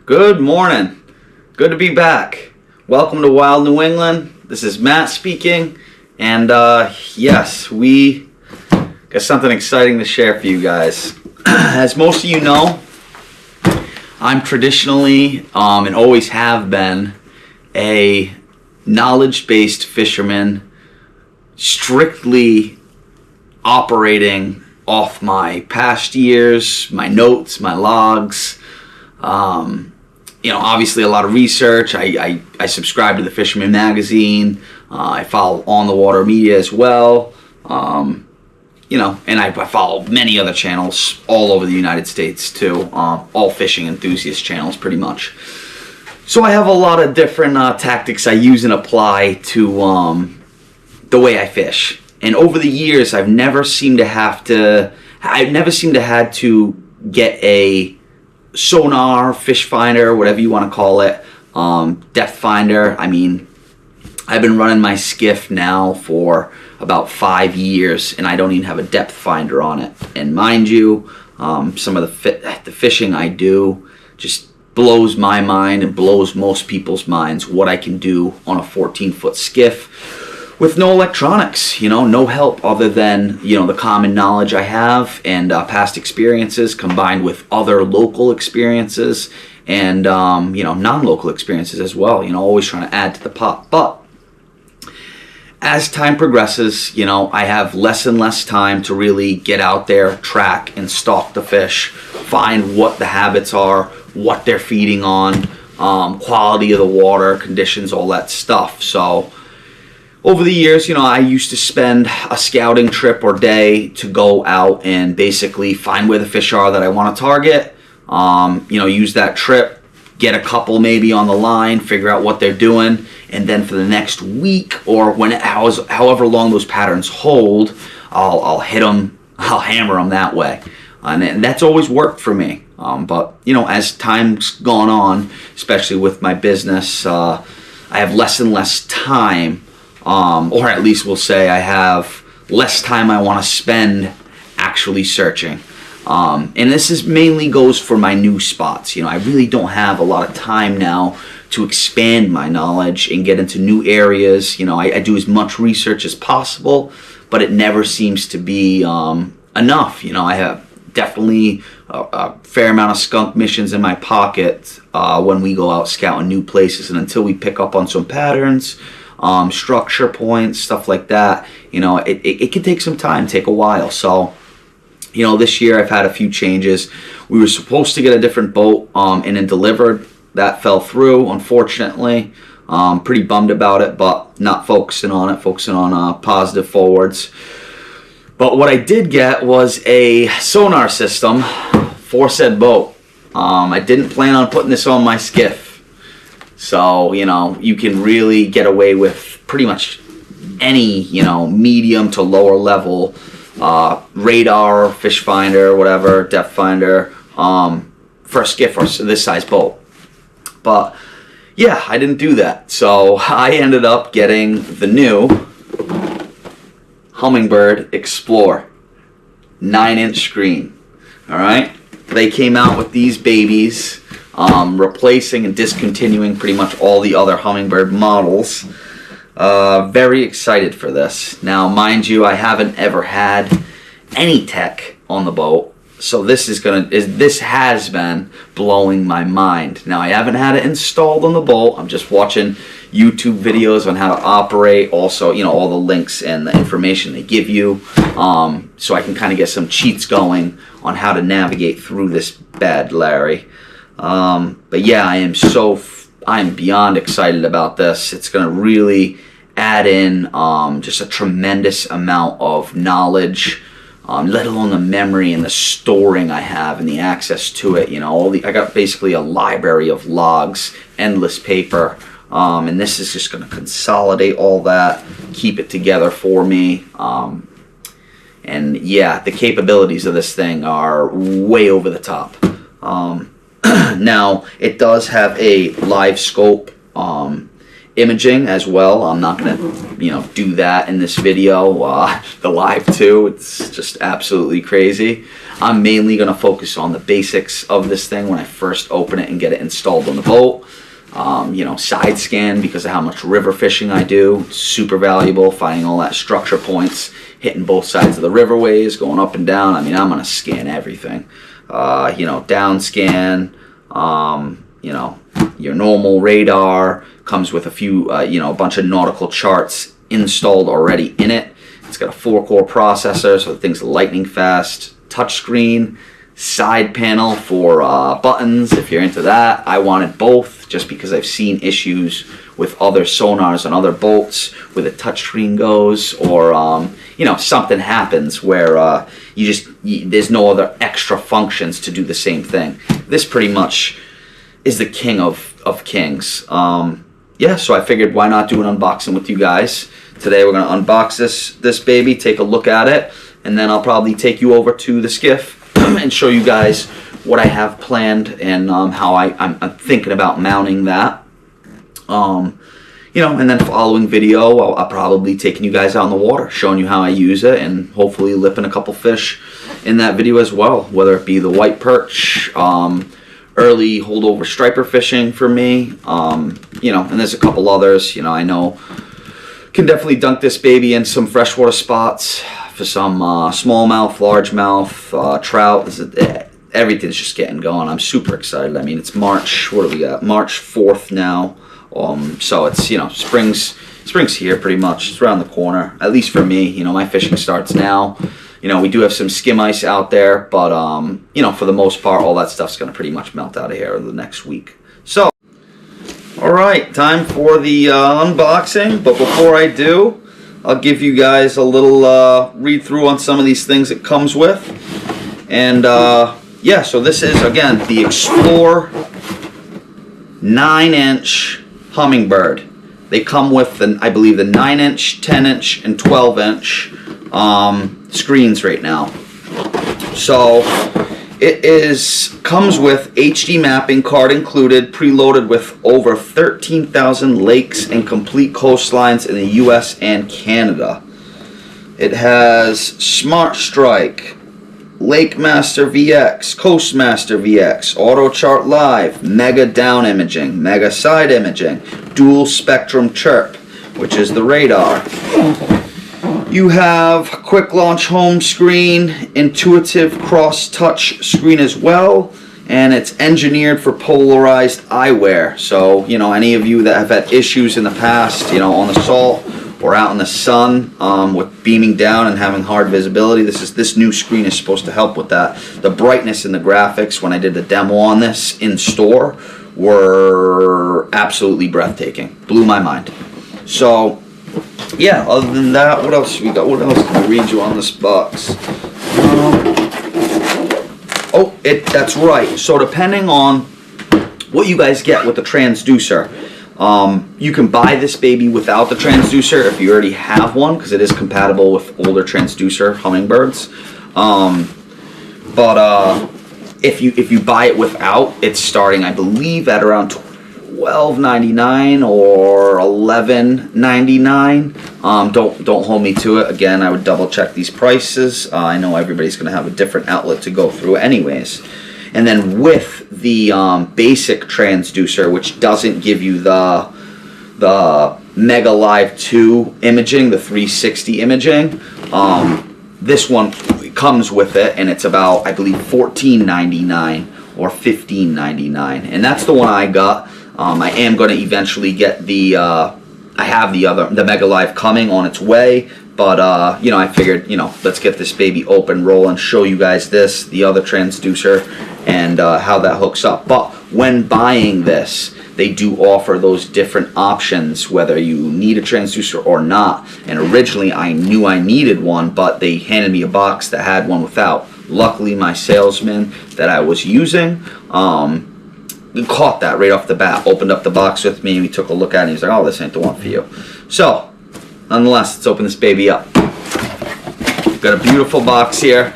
Good morning. Good to be back. Welcome to Wild New England. This is Matt speaking, and yes, we got something exciting to share for you guys. As most of you know, I'm traditionally and always have been a knowledge-based fisherman, strictly operating off my past years, my notes, my logs. Obviously a lot of research. I subscribe to the Fisherman magazine. I follow On the Water Media as well. And I follow many other channels all over the United States too. All fishing enthusiast channels pretty much. So I have a lot of different tactics I use and apply to the way I fish. And over the years, I've never seemed to had to get a sonar, fish finder, whatever you want to call it, depth finder. I mean, I've been running my skiff now for about 5 years, and I don't even have a depth finder on it. And mind you, some of the fishing I do just blows my mind and blows most people's minds what I can do on a 14-foot skiff with no electronics, no help other than, the common knowledge I have and past experiences combined with other local experiences and, non-local experiences as well, always trying to add to the pot. But as time progresses, I have less and less time to really get out there, track and stalk the fish, find what the habits are, what they're feeding on, quality of the water, conditions, all that stuff. So over the years, I used to spend a scouting trip or day to go out and basically find where the fish are that I want to target. Use that trip, get a couple maybe on the line, figure out what they're doing, and then for the next week or however long those patterns hold, I'll hit them, I'll hammer them that way. And that's always worked for me. But as time's gone on, especially with my business, I have less and less time. Or at least we'll say I have less time I want to spend actually searching. And this mainly goes for my new spots. I really don't have a lot of time now to expand my knowledge and get into new areas. I do as much research as possible, but it never seems to be enough. I have definitely a fair amount of skunk missions in my pocket when we go out scouting new places. And until we pick up on some patterns, structure points, stuff like that, it can take some time, take a while. So, this year I've had a few changes. We were supposed to get a different boat and then delivered. That fell through, unfortunately. Pretty bummed about it, but not focusing on it, focusing on positive forwards. But what I did get was a sonar system for said boat. I didn't plan on putting this on my skiff. So, you can really get away with pretty much any, medium to lower level radar, fish finder, whatever, depth finder for a skiff or this size boat. But, yeah, I didn't do that. So, I ended up getting the new Humminbird Xplore 9-inch screen. All right? They came out with these babies, replacing and discontinuing pretty much all the other Humminbird models. Very excited for this. Now, mind you, I haven't ever had any tech on the boat, so this has been blowing my mind. Now, I haven't had it installed on the boat. I'm just watching YouTube videos on how to operate. Also, all the links and the information they give you, so I can kind of get some cheats going on how to navigate through this bad Larry. But yeah, I am beyond excited about this. It's going to really add in just a tremendous amount of knowledge, let alone the memory and the storing I have and the access to it. I got basically a library of logs, endless paper, and this is just going to consolidate all that, keep it together for me. And yeah, the capabilities of this thing are way over the top. Now, it does have a live scope imaging as well. I'm not gonna, you know, do that in this video, the live too. It's just absolutely crazy. I'm mainly gonna focus on the basics of this thing when I first open it and get it installed on the boat. You know, side scan because of how much river fishing I do. It's super valuable, finding all that structure points, hitting both sides of the riverways, going up and down. I mean, I'm gonna scan everything. You know, down scan, you know, your normal radar, comes with a few, you know, a bunch of nautical charts installed already in it. It's got a 4-core processor, so the thing's lightning fast. Touchscreen, side panel for buttons, if you're into that. I wanted both just because I've seen issues with other sonars on other boats where the touchscreen goes, or you know, something happens where there's no other extra functions to do the same thing. This pretty much is the king of kings. Yeah, so I figured why not do an unboxing with you guys. Today we're going to unbox this baby, take a look at it, and then I'll probably take you over to the skiff and show you guys what I have planned and how I'm thinking about mounting that. You know, and then following video, I'll probably taking you guys out in the water, showing you how I use it, and hopefully lipping a couple fish in that video as well, whether it be the white perch, early holdover striper fishing for me, you know, and there's a couple others, you know, I know can definitely dunk this baby in some freshwater spots for some smallmouth, largemouth, trout. Everything's just getting going. I'm super excited. I mean, it's March, what do we got? March 4th now. So it's, you know, spring's here pretty much. It's around the corner, at least for me. You know, my fishing starts now. You know, we do have some skim ice out there, but, you know, for the most part, all that stuff's going to pretty much melt out of here in the next week. So, all right, time for the unboxing. But before I do, I'll give you guys a little read through on some of these things it comes with. And, yeah, so this is, again, the Xplore 9-inch Humminbird. They come with, I believe, the 9-inch, 10-inch, and 12-inch screens right now. So it comes with HD mapping card included, preloaded with over 13,000 lakes and complete coastlines in the US and Canada. It has Smart Strike, Lake Master VX, Coastmaster VX, Auto Chart Live, Mega Down Imaging, Mega Side Imaging, Dual Spectrum Chirp, which is the radar. You have Quick Launch Home Screen, Intuitive Cross Touch Screen as well, and it's engineered for polarized eyewear. So, you know, any of you that have had issues in the past, you know, on the salt or out in the sun with beaming down and having hard visibility, this new screen is supposed to help with that. The brightness in the graphics when I did the demo on this in store were absolutely breathtaking. Blew my mind. So, yeah, other than that, what else we got? What else can I read you on this box? That's right. So depending on what you guys get with the transducer, you can buy this baby without the transducer if you already have one, because it is compatible with older transducer Humminbirds. But if you buy it without, it's starting, I believe, at around $12.99 or $11.99. Don't hold me to it. Again, I would double check these prices. I know everybody's going to have a different outlet to go through anyways. And then with the basic transducer, which doesn't give you the Mega Live 2 imaging, the 360 imaging, this one comes with it, and it's about, I believe, $14.99 or $15.99, and that's the one I got. I am going to eventually get the I have the Mega Live coming on its way, but you know, I figured, you know, let's get this baby open, roll, and show you guys the other transducer, and how that hooks up. But when buying this, they do offer those different options, whether you need a transducer or not. And originally I knew I needed one, but they handed me a box that had one without. Luckily, my salesman that I was using caught that right off the bat, opened up the box with me, and we took a look at it, and he was like, oh, this ain't the one for you. So, nonetheless, let's open this baby up. We've got a beautiful box here.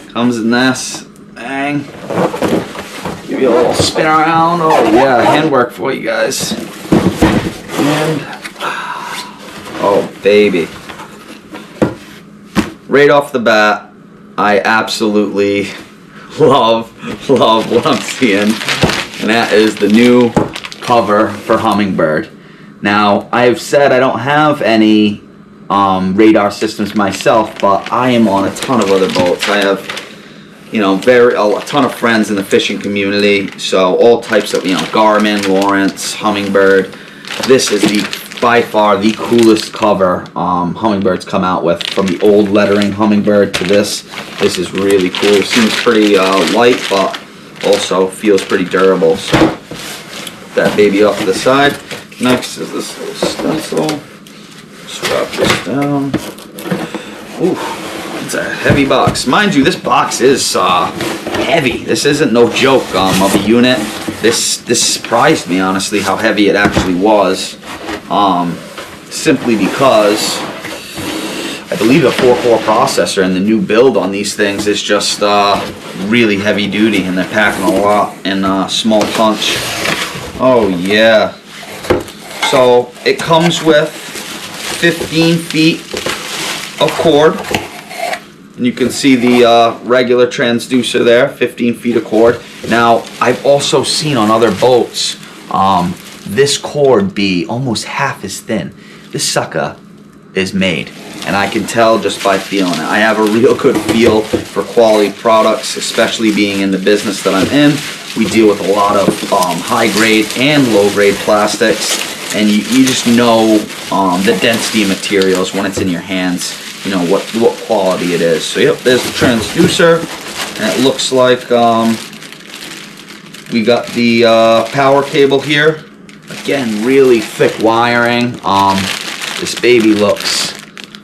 Comes in this. Bang. Give you a little spin around. Oh, yeah, handwork for you guys. And, oh baby. Right off the bat, I absolutely love what I'm seeing. And that is the new cover for Humminbird. Now, I've said I don't have any radar systems myself, but I am on a ton of other boats. I have, you know, a ton of friends in the fishing community, so all types of, you know, Garmin, Lawrence, Humminbird. This is by far the coolest cover Hummingbird's come out with. From the old lettering Humminbird to this is really cool. Seems pretty light, but also feels pretty durable. So that baby off to the side. Next is this little stencil. Strap this down. Ooh, it's a heavy box. Mind you, this box is heavy. This isn't no joke of a unit. This surprised me, honestly, how heavy it actually was. Simply because I believe the 4-core processor and the new build on these things is just really heavy duty, and they're packing a lot in small punch. Oh yeah. So it comes with 15 feet of cord, and you can see the regular transducer there, 15 feet of cord. Now, I've also seen on other boats this cord be almost half as thin. This sucker is made, and I can tell just by feeling it. I have a real good feel for quality products, especially being in the business that I'm in. We deal with a lot of high grade and low grade plastics, and you just know the density of materials when it's in your hands, you know what quality it is. So yep, there's the transducer, and it looks like we got the power cable here. Again, really thick wiring. This baby looks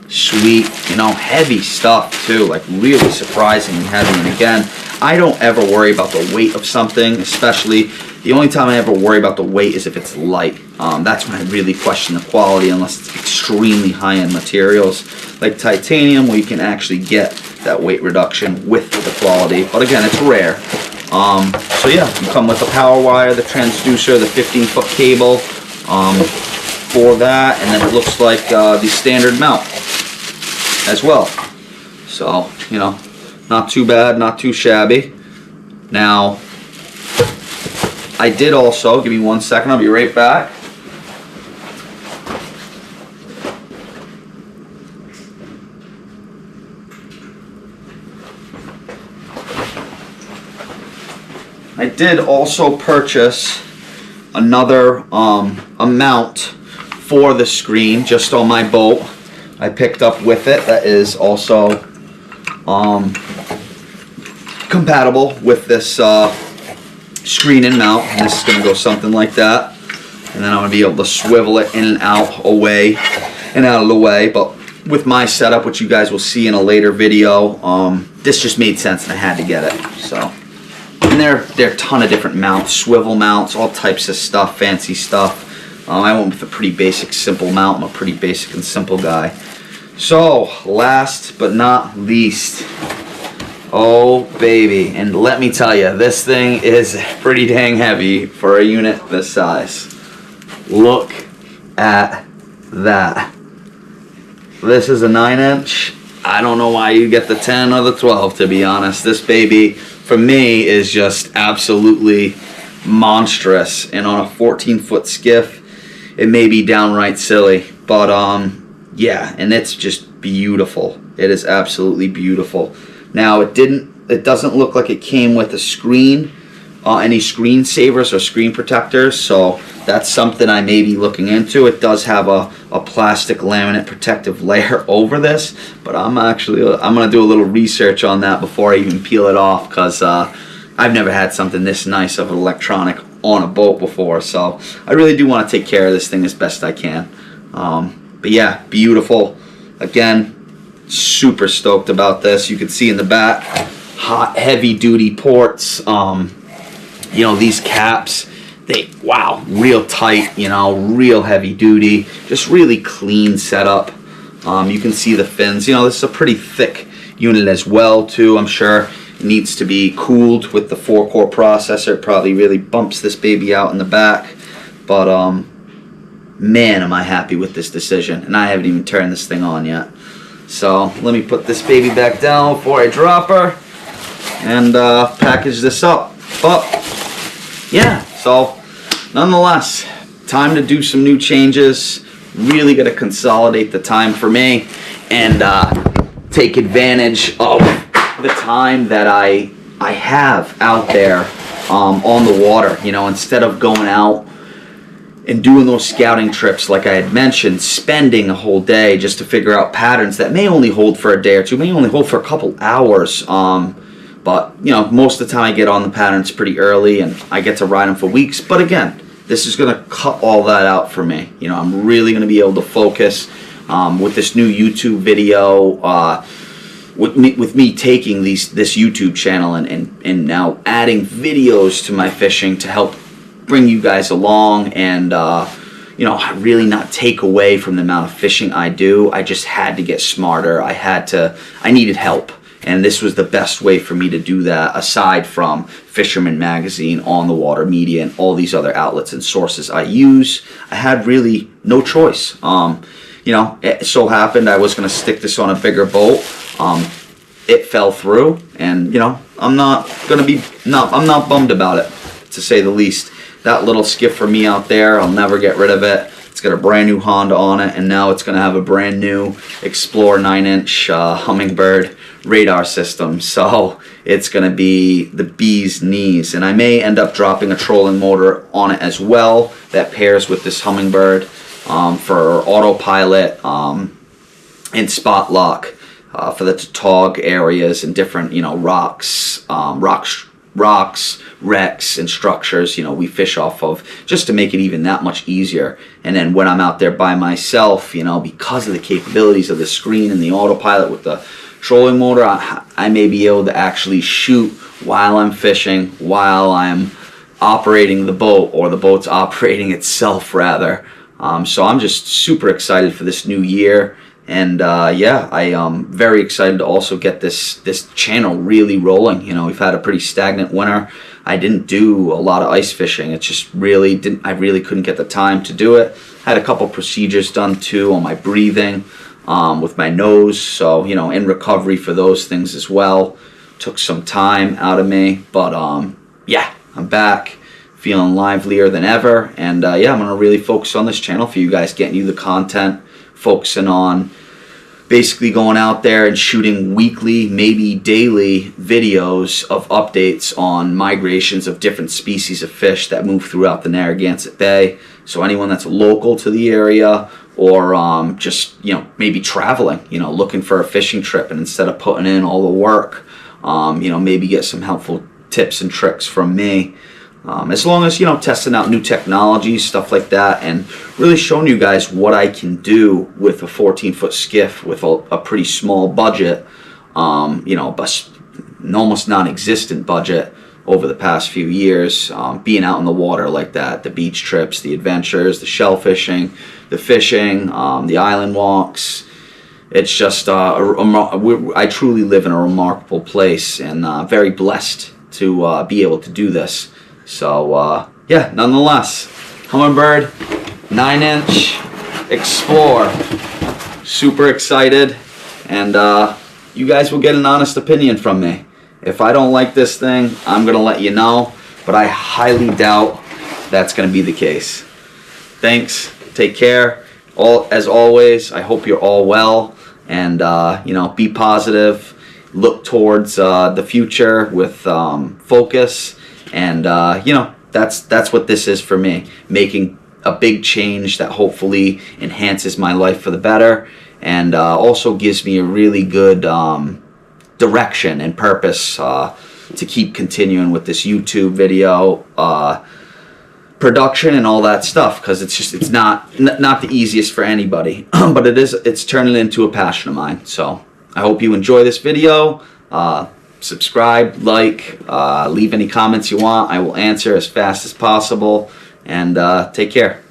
sweet, you know, heavy stuff too, like really surprisingly heavy. And again, I don't ever worry about the weight of something, especially the only time I ever worry about the weight is if it's light. That's when I really question the quality, unless it's extremely high-end materials like titanium, where you can actually get that weight reduction with the quality. But again, it's rare. So yeah, you come with the power wire, the transducer, the 15-foot cable for that, and then it looks like the standard mount as well. So, you know, not too bad, not too shabby. Now, I did also, give me 1 second, I'll be right back. I did also purchase another a mount for the screen just on my boat. I picked up with it that is also compatible with this screen and mount. And this is going to go something like that, and then I'm going to be able to swivel it in and out, away and out of the way. But with my setup, which you guys will see in a later video, this just made sense and I had to get it. So, and there are a ton of different mounts, swivel mounts, all types of stuff, fancy stuff. I went with a pretty basic, simple mount. I'm a pretty basic and simple guy. So, last but not least, oh baby, and let me tell you, this thing is pretty dang heavy for a unit this size. Look at that. This is a 9-inch. I don't know why you get the 10 or the 12, to be honest. This baby, for me, is just absolutely monstrous. And on a 14-foot skiff, it may be downright silly. But, yeah, and it's just beautiful. It is absolutely beautiful. Now, it doesn't look like it came with a screen, any screen savers or screen protectors, so that's something I may be looking into. It does have a plastic laminate protective layer over this, but I'm going to do a little research on that before I even peel it off, because I've never had something this nice of an electronic on a boat before, so I really do want to take care of this thing as best I can. But yeah, beautiful. Again, super stoked about this. You can see in the back, hot, heavy duty ports. You know, these caps, wow, real tight, you know, real heavy duty, just really clean setup. You can see the fins. You know, this is a pretty thick unit as well too. I'm sure it needs to be cooled with the 4-core processor. It probably really bumps this baby out in the back, but man, am I happy with this decision. And I haven't even turned this thing on yet. So let me put this baby back down before I drop her and package this up. But yeah, so nonetheless, time to do some new changes. Really got to consolidate the time for me and take advantage of the time that I have out there on the water. You know, instead of going out and doing those scouting trips like I had mentioned, spending a whole day just to figure out patterns that may only hold for a day or two, may only hold for a couple hours. But, you know, most of the time I get on the patterns pretty early and I get to ride them for weeks. But again, this is going to cut all that out for me. You know, I'm really going to be able to focus with this new YouTube video, with me taking this YouTube channel and now adding videos to my fishing to help bring you guys along and you know, really not take away from the amount of fishing I do. I just had to get smarter. I needed help, and this was the best way for me to do that, aside from Fisherman Magazine, On the Water Media, and all these other outlets and sources I use. I had really no choice. You know, it so happened I was going to stick this on a bigger boat. It fell through, and you know, I'm not bummed about it, to say the least. That little skiff for me out there, I'll never get rid of it. It's got a brand new Honda on it, and now it's going to have a brand new Xplore 9-inch Humminbird radar system. So it's going to be the bee's knees, and I may end up dropping a trolling motor on it as well that pairs with this Humminbird for autopilot and spot lock for the tautog areas and different, you know, rocks, wrecks, and structures, you know, we fish off of, just to make it even that much easier. And then when I'm out there by myself, you know, because of the capabilities of the screen and the autopilot with the trolling motor, I may be able to actually shoot while I'm fishing, while I'm operating the boat, or the boat's operating itself rather. So I'm just super excited for this new year. And yeah, I am very excited to also get this channel really rolling. You know, we've had a pretty stagnant winter. I didn't do a lot of ice fishing. It just really didn't. I really couldn't get the time to do it. Had a couple procedures done too on my breathing, with my nose. So, you know, in recovery for those things as well. Took some time out of me, but yeah, I'm back, feeling livelier than ever. And yeah, I'm gonna really focus on this channel for you guys, getting you the content, focusing on basically going out there and shooting weekly, maybe daily videos of updates on migrations of different species of fish that move throughout the Narragansett Bay. So anyone that's local to the area, or just, you know, maybe traveling, you know, looking for a fishing trip, and instead of putting in all the work, you know, maybe get some helpful tips and tricks from me. As long as, you know, testing out new technologies, stuff like that, and really showing you guys what I can do with a 14-foot skiff with a pretty small budget, you know, but an almost non-existent budget over the past few years, being out in the water like that, the beach trips, the adventures, the shell fishing, the fishing, the island walks. It's just, I truly live in a remarkable place, and very blessed to be able to do this. So yeah, nonetheless, Humminbird 9-inch Xplore, super excited, and you guys will get an honest opinion from me. If I don't like this thing, I'm gonna let you know, but I highly doubt that's gonna be the case. Thanks, take care. As always, I hope you're all well, and you know, be positive, look towards the future with focus. And you know, that's what this is for me, making a big change that hopefully enhances my life for the better, and also gives me a really good direction and purpose to keep continuing with this YouTube video production and all that stuff, because it's not the easiest for anybody, but it's turning into a passion of mine. So I hope you enjoy this video. Subscribe, like, leave any comments you want. I will answer as fast as possible, and take care.